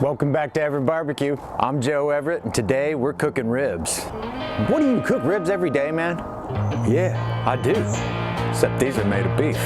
Welcome back to Everett Barbecue. I'm Joe Everett, and today we're cooking ribs. What, do you cook ribs every day, man? Yeah, I do. Except these are made of beef.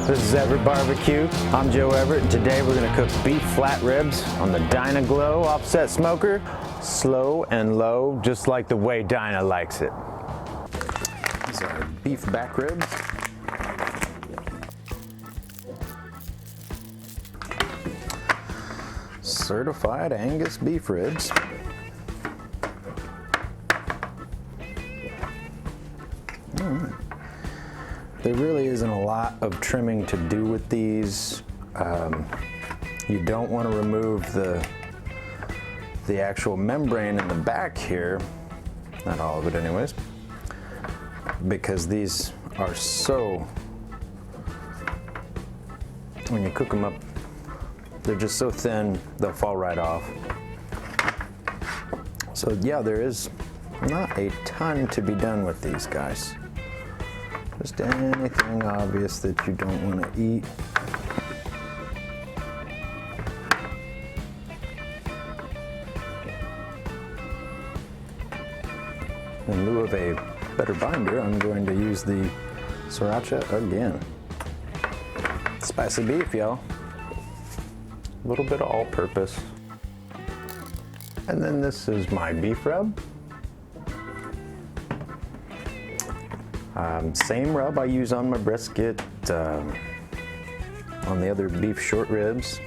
This is Everett Barbecue. I'm Joe Everett, and today we're going to cook beef flat ribs on the Dyna-Glo offset smoker. Slow and low, just like the way Dyna likes it. These are beef back ribs. Certified Angus beef ribs. There really isn't a lot of trimming to do with these. You don't want to remove the actual membrane in the back here, not all of it anyways, because these are so, when you cook them up, they're just so thin, they'll fall right off. So yeah, there is not a ton to be done with these guys. Just anything obvious that you don't want to eat. In lieu of a better binder, I'm going to use the sriracha again. Spicy beef, y'all. A little bit of all-purpose. And then this is my beef rub. Same rub I use on my brisket, on the other beef short ribs.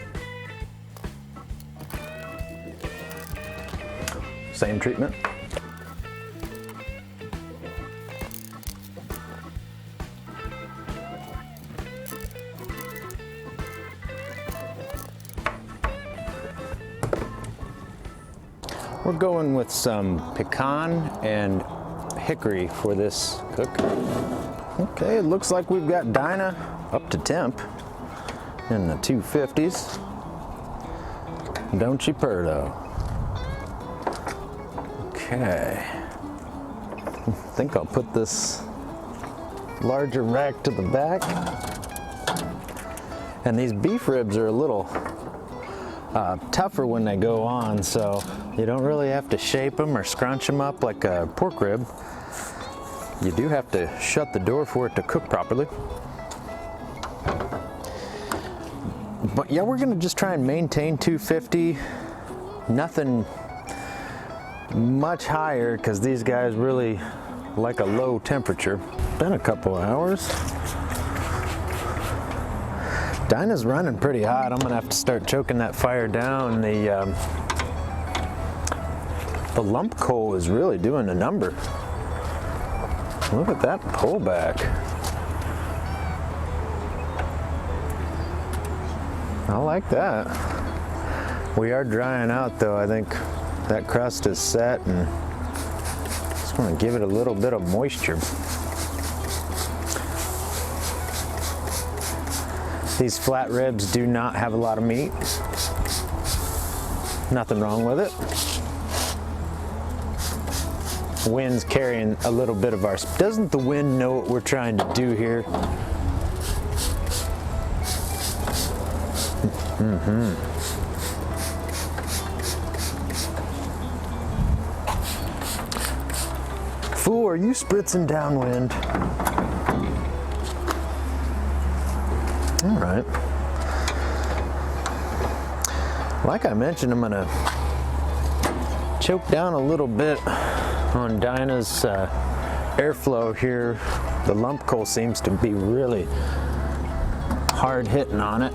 Same treatment. We're going with some pecan and hickory for this cook. Okay, it looks like we've got Dyna up to temp in the 250s. Don't you purr though. Okay. I think I'll put this larger rack to the back. And these beef ribs are a little tougher when they go on, so you don't really have to shape them or scrunch them up like a pork rib. You do have to shut the door for it to cook properly. But yeah, we're gonna just try and maintain 250. Nothing much higher, because these guys really like a low temperature. Been a couple hours. Dyna's running pretty hot. I'm gonna have to start choking that fire down. The lump coal is really doing a number. Look at that pullback. I like that. We are drying out though. I think that crust is set, and just want to give it a little bit of moisture. These flat ribs do not have a lot of meat. Nothing wrong with it. Wind's carrying a little bit of our... Doesn't the wind know what we're trying to do here? Fool, are you spritzing downwind? All right. Like I mentioned, I'm gonna choke down a little bit on Dyna's airflow here. The lump coal seems to be really hard hitting on it.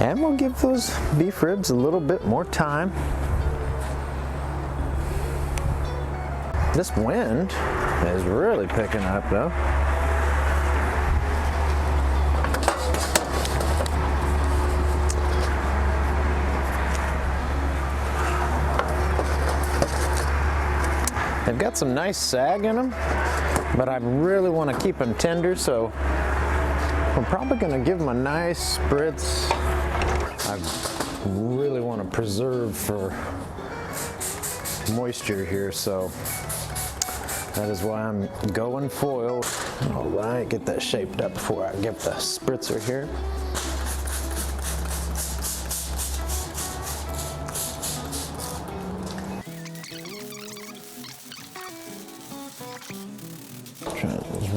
And we'll give those beef ribs a little bit more time. This wind is really picking up though. They've got some nice sag in them, but I really want to keep them tender, so we're probably going to give them a nice spritz I really want to preserve for moisture here, so that is why I'm going foil. All right, get that shaped up before I get the spritzer here.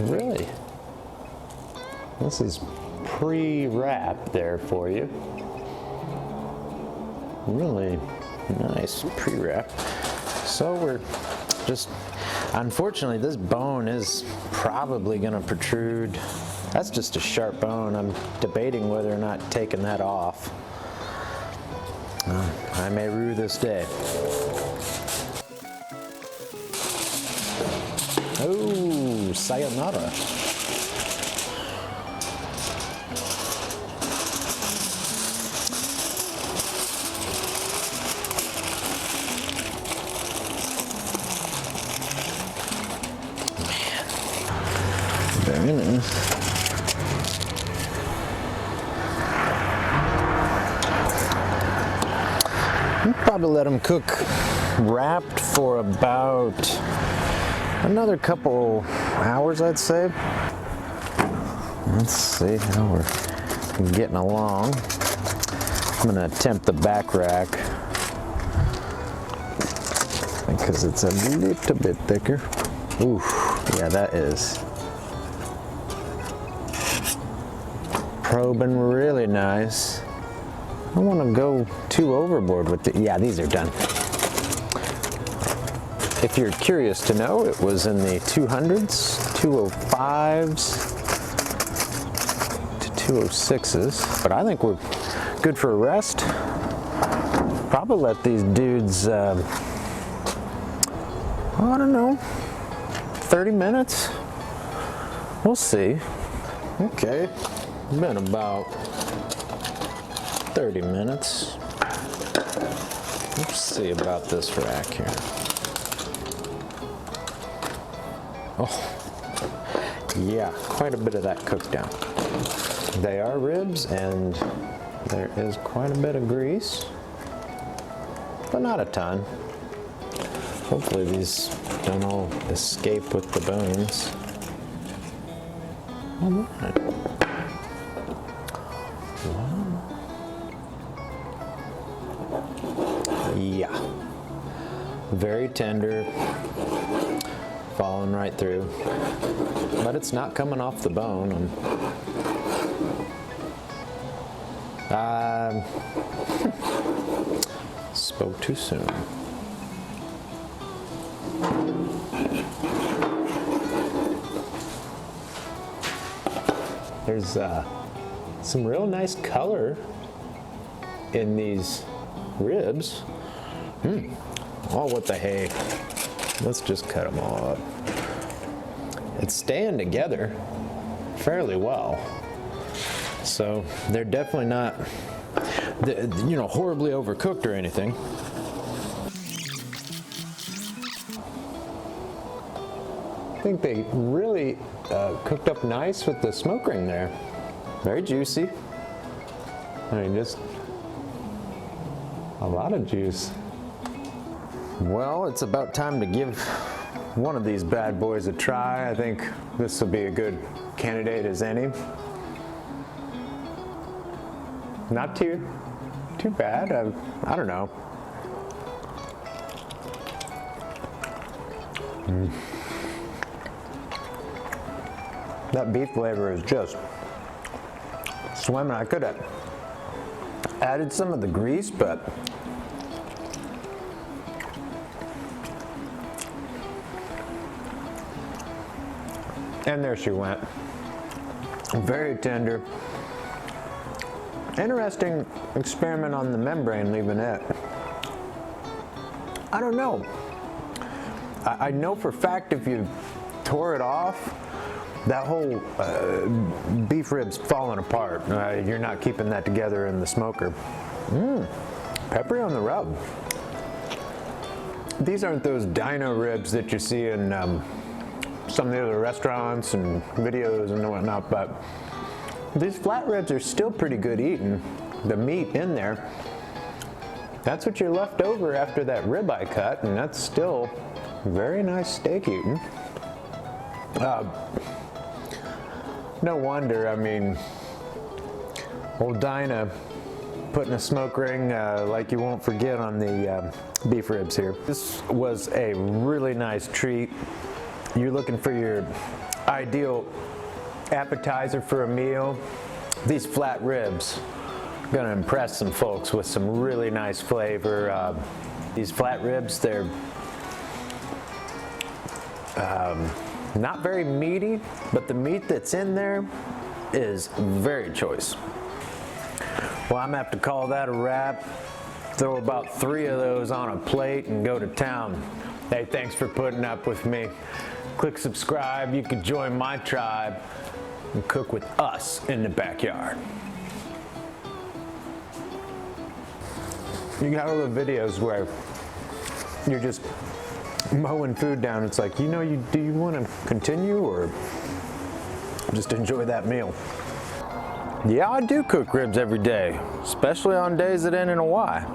Really? This is pre-wrapped there for you. Really nice pre-wrap. So we're just, unfortunately this bone is probably going to protrude. That's just a sharp bone. I'm debating whether or not taking that off. I may rue this day. Oh, sayonara. Very nice. I'll probably let them cook wrapped for about another couple hours, I'd say. Let's see how we're getting along. I'm gonna attempt the back rack because it's a little bit thicker. Ooh, yeah, that is. Probing really nice. I don't want to go too overboard with it. Yeah, these are done. If you're curious to know, it was in the 200s, 205s to 206s. But I think we're good for a rest. Probably let these dudes, I don't know, 30 minutes? We'll see. Okay, it's been about 30 minutes. Let's see about this rack here. Oh, yeah, quite a bit of that cooked down. They are ribs and there is quite a bit of grease, but not a ton. Hopefully these don't all escape with the bones. All right. Yeah, very tender, falling right through, but it's not coming off the bone. Spoke too soon. There's some real nice color in these ribs. Oh, what the hey. Let's just cut them all up. It's staying together fairly well. So they're definitely not, you know, horribly overcooked or anything. I think they really cooked up nice with the smoke ring there. Very juicy. I mean, just a lot of juice. Well, it's about time to give one of these bad boys a try. I think this will be a good candidate as any. Not too bad. I don't know. That beef flavor is just swimming. I could have added some of the grease, but and there she went. Very tender. Interesting experiment on the membrane, leaving it. I don't know. I know for a fact if you tore it off, that whole beef rib's falling apart. You're not keeping that together in the smoker. Peppery on the rub. These aren't those dino ribs that you see in some of the other restaurants and videos and whatnot, but these flat ribs are still pretty good eating. The meat in there, that's what you're left over after that ribeye cut, and that's still very nice steak eating. No wonder, I mean, old Dyna putting a smoke ring like you won't forget on the beef ribs here. This was a really nice treat. You're looking for your ideal appetizer for a meal. These flat ribs are gonna impress some folks with some really nice flavor. These flat ribs, they're not very meaty, but the meat that's in there is very choice. Well, I'm gonna have to call that a wrap. Throw about 3 of those on a plate and go to town. Hey, thanks for putting up with me. Click subscribe. You can join my tribe and cook with us in the backyard. You got all the videos where you're just mowing food down. It's like, you know, do you want to continue or just enjoy that meal? Yeah, I do cook ribs every day, especially on days that end in a Y.